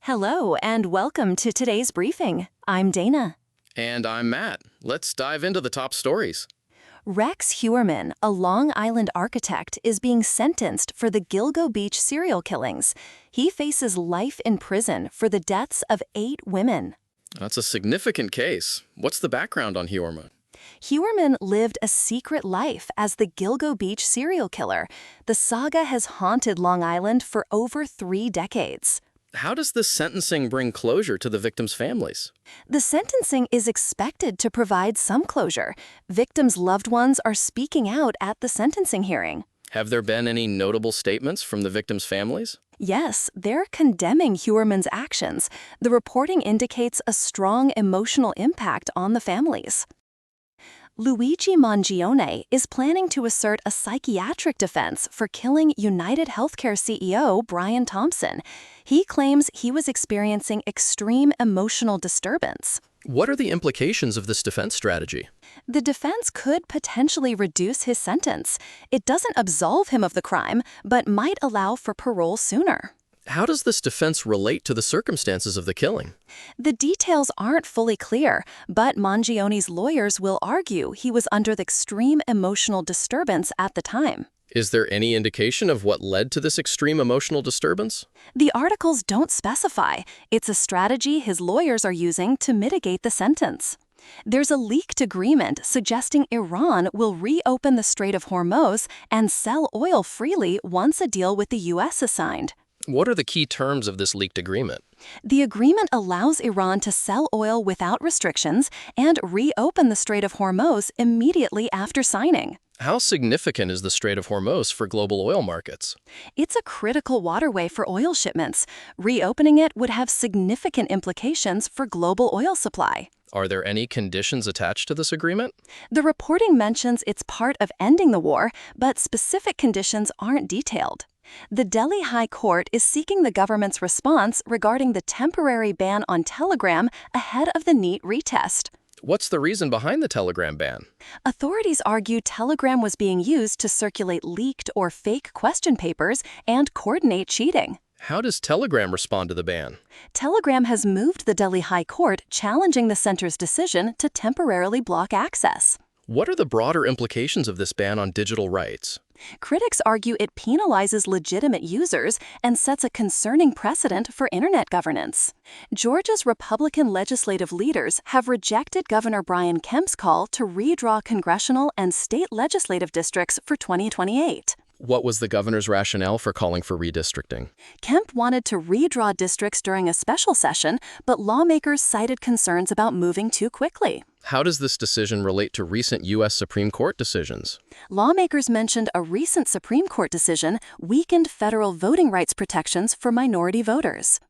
Hello, and welcome to today's briefing. I'm Dana. And I'm Matt. Let's dive into the top stories. Rex Heuermann, a Long Island architect, is being sentenced for the Gilgo Beach serial killings. He faces life in prison for the deaths of 8 women. That's a significant case. What's the background on Heuermann? Heuermann lived a secret life as the Gilgo Beach serial killer. The saga has haunted Long Island for over 3 decades. How does this sentencing bring closure to the victims' families? The sentencing is expected to provide some closure. Victims' loved ones are speaking out at the sentencing hearing. Have there been any notable statements from the victims' families? Yes, they're condemning Heuermann's actions. The reporting indicates a strong emotional impact on the families. Luigi Mangione is planning to assert a psychiatric defense for killing United Healthcare CEO Brian Thompson. He claims he was experiencing extreme emotional disturbance. What are the implications of this defense strategy? The defense could potentially reduce his sentence. It doesn't absolve him of the crime, but might allow for parole sooner. How does this defense relate to the circumstances of the killing? The details aren't fully clear, but Mangione's lawyers will argue he was under the extreme emotional disturbance at the time. Is there any indication of what led to this extreme emotional disturbance? The articles don't specify. It's a strategy his lawyers are using to mitigate the sentence. There's a leaked agreement suggesting Iran will reopen the Strait of Hormuz and sell oil freely once a deal with the U.S. is signed. What are the key terms of this leaked agreement? The agreement allows Iran to sell oil without restrictions and reopen the Strait of Hormuz immediately after signing. How significant is the Strait of Hormuz for global oil markets? It's a critical waterway for oil shipments. Reopening it would have significant implications for global oil supply. Are there any conditions attached to this agreement? The reporting mentions it's part of ending the war, but specific conditions aren't detailed. The Delhi High Court is seeking the government's response regarding the temporary ban on Telegram ahead of the NEET retest. What's the reason behind the Telegram ban? Authorities argue Telegram was being used to circulate leaked or fake question papers and coordinate cheating. How does Telegram respond to the ban? Telegram has moved the Delhi High Court, challenging the center's decision to temporarily block access. What are the broader implications of this ban on digital rights? Critics argue it penalizes legitimate users and sets a concerning precedent for internet governance. Georgia's Republican legislative leaders have rejected Governor Brian Kemp's call to redraw congressional and state legislative districts for 2028. What was the governor's rationale for calling for redistricting? Kemp wanted to redraw districts during a special session, but lawmakers cited concerns about moving too quickly. How does this decision relate to recent U.S. Supreme Court decisions? Lawmakers mentioned a recent Supreme Court decision weakened federal voting rights protections for minority voters.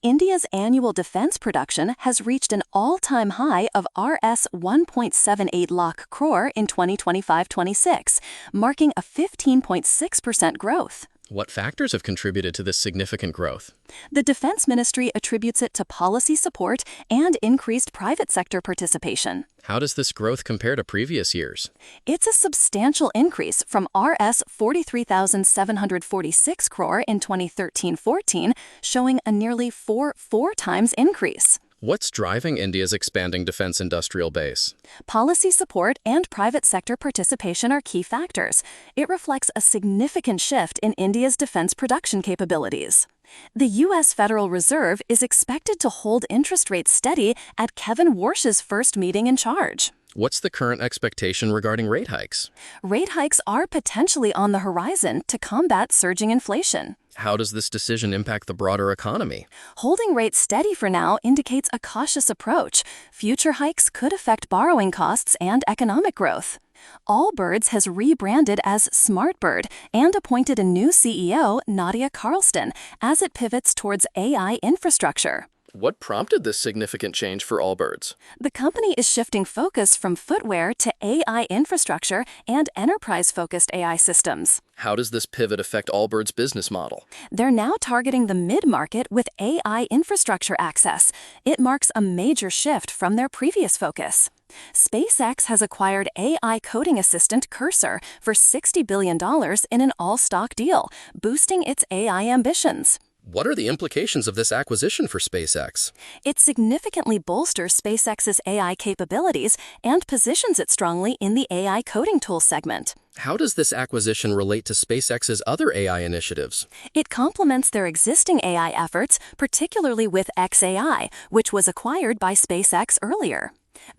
India's annual defense production has reached an all-time high of Rs 1.78 lakh crore in 2025-26, marking a 15.6% growth. What factors have contributed to this significant growth? The Defense Ministry attributes it to policy support and increased private sector participation. How does this growth compare to previous years? It's a substantial increase from Rs 43,746 crore in 2013-14, showing a nearly four times increase. What's driving India's expanding defense industrial base? Policy support and private sector participation are key factors. It reflects a significant shift in India's defense production capabilities. The U.S. Federal Reserve is expected to hold interest rates steady at Kevin Warsh's first meeting in charge. What's the current expectation regarding rate hikes? Rate hikes are potentially on the horizon to combat surging inflation. How does this decision impact the broader economy? Holding rates steady for now indicates a cautious approach. Future hikes could affect borrowing costs and economic growth. Allbirds has rebranded as SmartBird and appointed a new CEO, Nadia Carlston, as it pivots towards AI infrastructure. What prompted this significant change for Allbirds? The company is shifting focus from footwear to AI infrastructure and enterprise-focused AI systems. How does this pivot affect Allbirds' business model? They're now targeting the mid-market with AI infrastructure access. It marks a major shift from their previous focus. SpaceX has acquired AI coding assistant Cursor for $60 billion in an all-stock deal, boosting its AI ambitions. What are the implications of this acquisition for SpaceX? It significantly bolsters SpaceX's AI capabilities and positions it strongly in the AI coding tools segment. How does this acquisition relate to SpaceX's other AI initiatives? It complements their existing AI efforts, particularly with xAI, which was acquired by SpaceX earlier.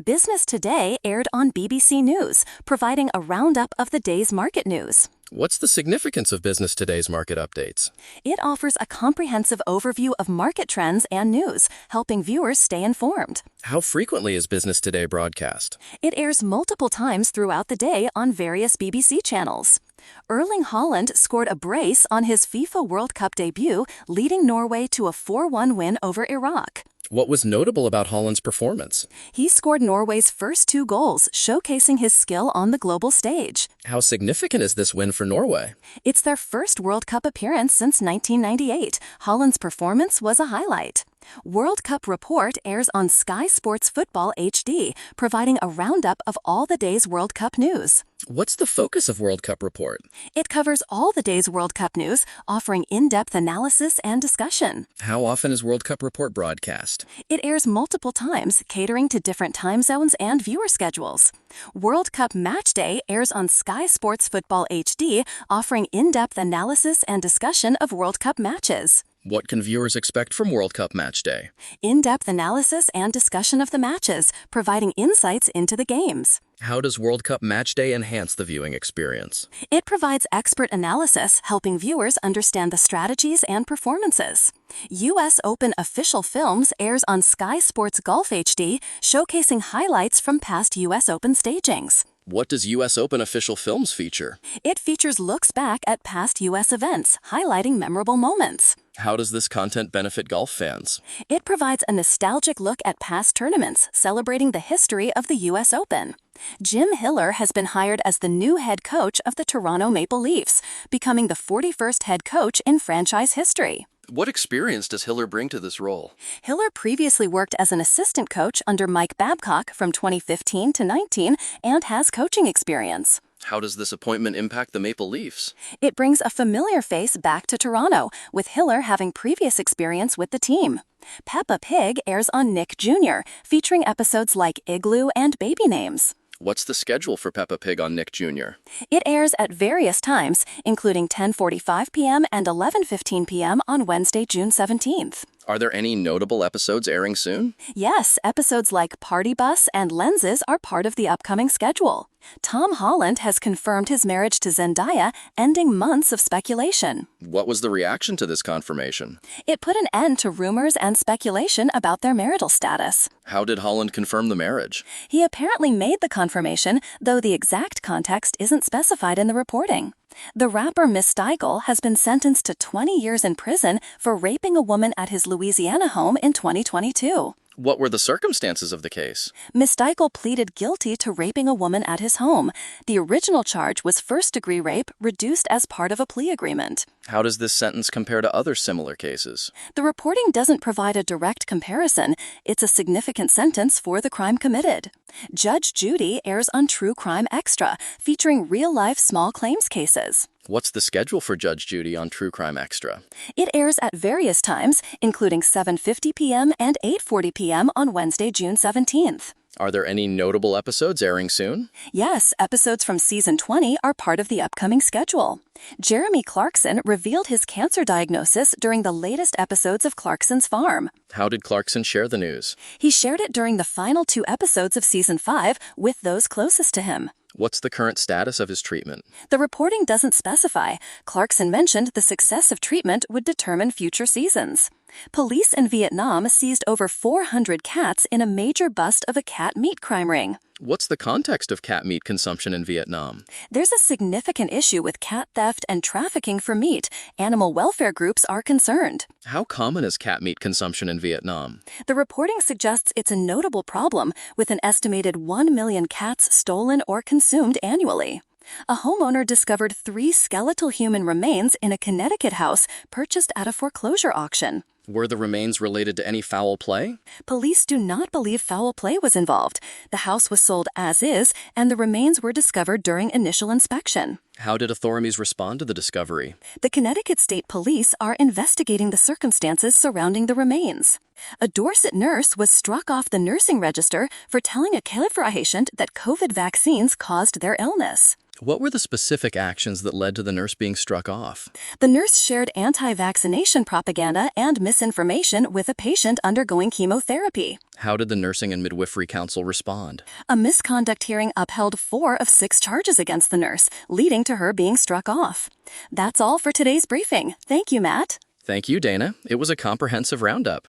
Business Today aired on BBC News, providing a roundup of the day's market news. What's the significance of Business Today's market updates? It offers a comprehensive overview of market trends and news, helping viewers stay informed. How frequently is Business Today broadcast? It airs multiple times throughout the day on various BBC channels. Erling Haaland scored a brace on his FIFA World Cup debut, leading Norway to a 4-1 win over Iraq. What was notable about Haaland's performance? He scored Norway's first 2 goals, showcasing his skill on the global stage. How significant is this win for Norway? It's their first World Cup appearance since 1998. Haaland's performance was a highlight. World Cup Report airs on Sky Sports Football HD, providing a roundup of all the day's World Cup news. What's the focus of World Cup Report? It covers all the day's World Cup news, offering in-depth analysis and discussion. How often is World Cup Report broadcast? It airs multiple times, catering to different time zones and viewer schedules. World Cup Match Day airs on Sky Sports Football HD, offering in-depth analysis and discussion of World Cup matches. What can viewers expect from World Cup Match Day? In-depth analysis and discussion of the matches, providing insights into the games. How does World Cup Match Day enhance the viewing experience? It provides expert analysis, helping viewers understand the strategies and performances. U.S. Open Official Films airs on Sky Sports Golf HD, showcasing highlights from past U.S. Open stagings. What does U.S. Open Official Films feature? It features looks back at past U.S. events, highlighting memorable moments. How does this content benefit golf fans? It provides a nostalgic look at past tournaments, celebrating the history of the U.S. Open. Jim Hiller has been hired as the new head coach of the Toronto Maple Leafs, becoming the 41st head coach in franchise history. What experience does Hiller bring to this role? Hiller previously worked as an assistant coach under Mike Babcock from 2015 to 19 and has coaching experience. How does this appointment impact the Maple Leafs? It brings a familiar face back to Toronto, with Hiller having previous experience with the team. Peppa Pig airs on Nick Jr., featuring episodes like Igloo and Baby Names. What's the schedule for Peppa Pig on Nick Jr.? It airs at various times, including 10:45 p.m. and 11:15 p.m. on Wednesday, June 17th. Are there any notable episodes airing soon? Yes, episodes like Party Bus and Lenses are part of the upcoming schedule. Tom Holland has confirmed his marriage to Zendaya, ending months of speculation. What was the reaction to this confirmation? It put an end to rumors and speculation about their marital status. How did Holland confirm the marriage? He apparently made the confirmation, though the exact context isn't specified in the reporting. The rapper Mystical has been sentenced to 20 years in prison for raping a woman at his Louisiana home in 2022. What were the circumstances of the case? Mystical pleaded guilty to raping a woman at his home. The original charge was first-degree rape, reduced as part of a plea agreement. How does this sentence compare to other similar cases? The reporting doesn't provide a direct comparison. It's a significant sentence for the crime committed. Judge Judy airs on True Crime Extra, featuring real-life small claims cases. What's the schedule for Judge Judy on True Crime Extra? It airs at various times, including 7:50 p.m. and 8:40 p.m. on Wednesday, June 17th. Are there any notable episodes airing soon? Yes, episodes from Season 20 are part of the upcoming schedule. Jeremy Clarkson revealed his cancer diagnosis during the latest episodes of Clarkson's Farm. How did Clarkson share the news? He shared it during the final 2 episodes of Season 5 with those closest to him. What's the current status of his treatment? The reporting doesn't specify. Clarkson mentioned the success of treatment would determine future seasons. Police in Vietnam seized over 400 cats in a major bust of a cat meat crime ring. What's the context of cat meat consumption in Vietnam? There's a significant issue with cat theft and trafficking for meat. Animal welfare groups are concerned. How common is cat meat consumption in Vietnam? The reporting suggests it's a notable problem, with an estimated 1 million cats stolen or consumed annually. A homeowner discovered 3 skeletal human remains in a Connecticut house purchased at a foreclosure auction. Were the remains related to any foul play? Police do not believe foul play was involved. The house was sold as is, and the remains were discovered during initial inspection. How did authorities respond to the discovery? The Connecticut State Police are investigating the circumstances surrounding the remains. A Dorset nurse was struck off the nursing register for telling a cancer patient that COVID vaccines caused their illness. What were the specific actions that led to the nurse being struck off? The nurse shared anti-vaccination propaganda and misinformation with a patient undergoing chemotherapy. How did the Nursing and Midwifery Council respond? A misconduct hearing upheld 4 of 6 charges against the nurse, leading to her being struck off. That's all for today's briefing. Thank you, Matt. Thank you, Dana. It was a comprehensive roundup.